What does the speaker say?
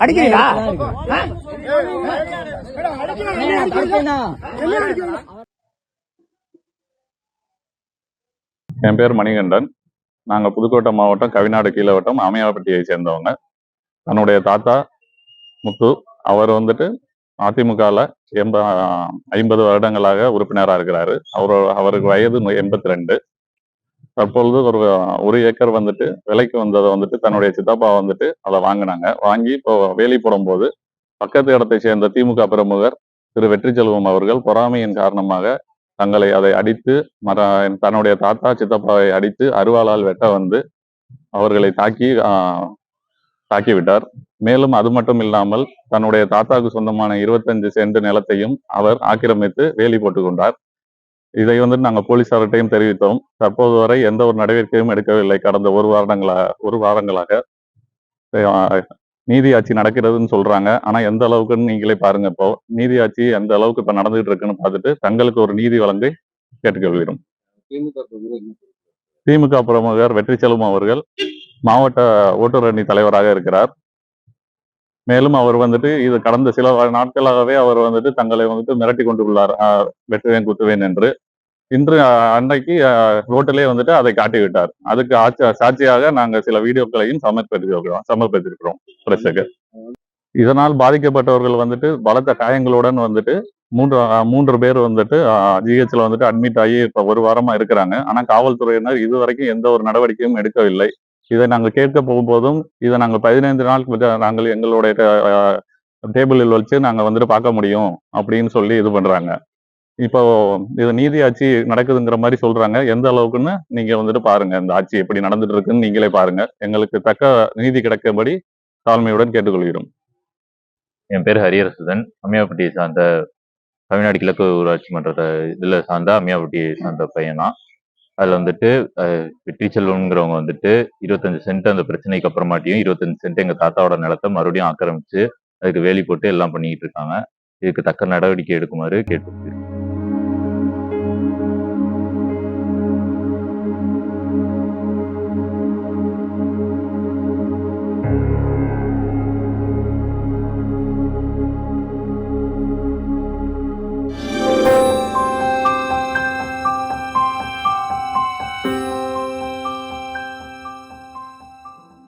அடிக்கிறீங்களா? என் பேர் மணிகண்டன். நாங்க புதுக்கோட்டை மாவட்டம் கவிநாடு கீழவட்டம் அமையாப்பட்டியை சேர்ந்தவங்க. தன்னுடைய தாத்தா முத்து அவர் வந்துட்டு அதிமுகல 50 வருடங்களாக உறுப்பினராக இருக்கிறாரு. அவருக்கு வயது 82. தற்பொழுது ஒரு ஏக்கர் வந்துட்டு விலைக்கு வந்ததை வந்துட்டு தன்னுடைய சித்தப்பா வந்துட்டு அதை வாங்கினாங்க. வாங்கி இப்போ வேலி போடும்போது பக்கத்து இடத்தை சேர்ந்த திமுக பிரமுகர் திரு வெற்றிச்செல்வம் அவர்கள் பொறாமையின் காரணமாக தங்களை அதை அடித்து தன்னுடைய தாத்தா சித்தப்பாவை அடித்து அருவாளால் வெட்ட வந்து அவர்களை தாக்கிவிட்டார். மேலும் அது மட்டும் இல்லாமல் தன்னுடைய தாத்தாவுக்கு சொந்தமான 25 சென்ட் நிலத்தையும் அவர் ஆக்கிரமித்து வேலி போட்டுக் கொண்டார். இதை வந்துட்டு நாங்கள் போலீசார்கிட்டையும் தெரிவித்தோம். தற்போது வரை எந்த ஒரு நடவடிக்கையும் எடுக்கவில்லை. கடந்த ஒரு வாரங்களாக நீதி ஆட்சி நடக்கிறதுன்னு சொல்றாங்க. ஆனா எந்த அளவுக்குன்னு நீங்களே பாருங்க. இப்போ நீதி ஆட்சி எந்த அளவுக்கு இப்ப நடந்துகிட்டு இருக்குன்னு பார்த்துட்டு தங்களுக்கு ஒரு நீதி வழங்கை கேட்டுக்கொள்கிறோம். திமுக பிரமுகர் வெற்றிச்செல்வம் அவர்கள் மாவட்ட ஓட்டுநர் அணி தலைவராக இருக்கிறார். மேலும் அவர் வந்துட்டு இது கடந்த சில நாட்களாகவே அவர் வந்துட்டு தங்களை வந்துட்டு மிரட்டி கொண்டு உள்ளார், வெட்டுவேன் குத்துவேன் என்று. இன்று அன்றைக்கு ரோட்டிலே வந்துட்டு அதை காட்டிவிட்டார். அதுக்கு சாட்சியாக நாங்க சில வீடியோக்களையும் சமர்ப்பித்திருக்கிறோம் பிரஸுக்கு. இதனால் பாதிக்கப்பட்டவர்கள் வந்துட்டு பலத்த காயங்களுடன் வந்துட்டு மூன்று பேர் வந்துட்டு ஜிஹெச்ல வந்துட்டு அட்மிட் ஆகி இப்ப ஒரு வாரமா இருக்கிறாங்க. ஆனா காவல்துறையினர் இதுவரைக்கும் எந்த ஒரு நடவடிக்கையும் எடுக்கவில்லை. இதை நாங்கள் கேட்க போகும்போதும் இதை நாங்கள் 15 நாள் நாங்கள் எங்களுடைய டேபிளில் வச்சு நாங்க வந்துட்டு பார்க்க முடியும் அப்படின்னு சொல்லி இது பண்றாங்க. இப்போ இது நீதி ஆட்சி நடக்குதுங்கிற மாதிரி சொல்றாங்க. எந்த அளவுக்குன்னு நீங்க வந்துட்டு பாருங்க, இந்த ஆட்சி எப்படி நடந்துட்டு இருக்குன்னு நீங்களே பாருங்க. எங்களுக்கு தக்க நீதி கிடைக்கபடி தாழ்மையுடன் கேட்டுக்கொள்கிறோம். என் பேர் ஹரியரசுதன். அம்மையாப்பட்டியை சார்ந்த தமிழ்நாடு கிழக்கு ஊராட்சி மன்ற இதுல சார்ந்த அம்மையாப்பட்டியை சார்ந்த பையனா. அதுல வந்துட்டு வெற்றிச்செல்வம்ங்கிறவங்க வந்துட்டு 25 சென்ட் அந்த பிரச்சனைக்கு அப்புறமாட்டியும் 25 சென்ட் எங்க தாத்தாவோட நிலத்தை மறுபடியும் ஆக்கிரமிச்சு அதுக்கு வேலி போட்டு எல்லாம் பண்ணிட்டு இருக்காங்க. இதுக்கு தக்க நடவடிக்கை எடுக்குமாறு கேட்டு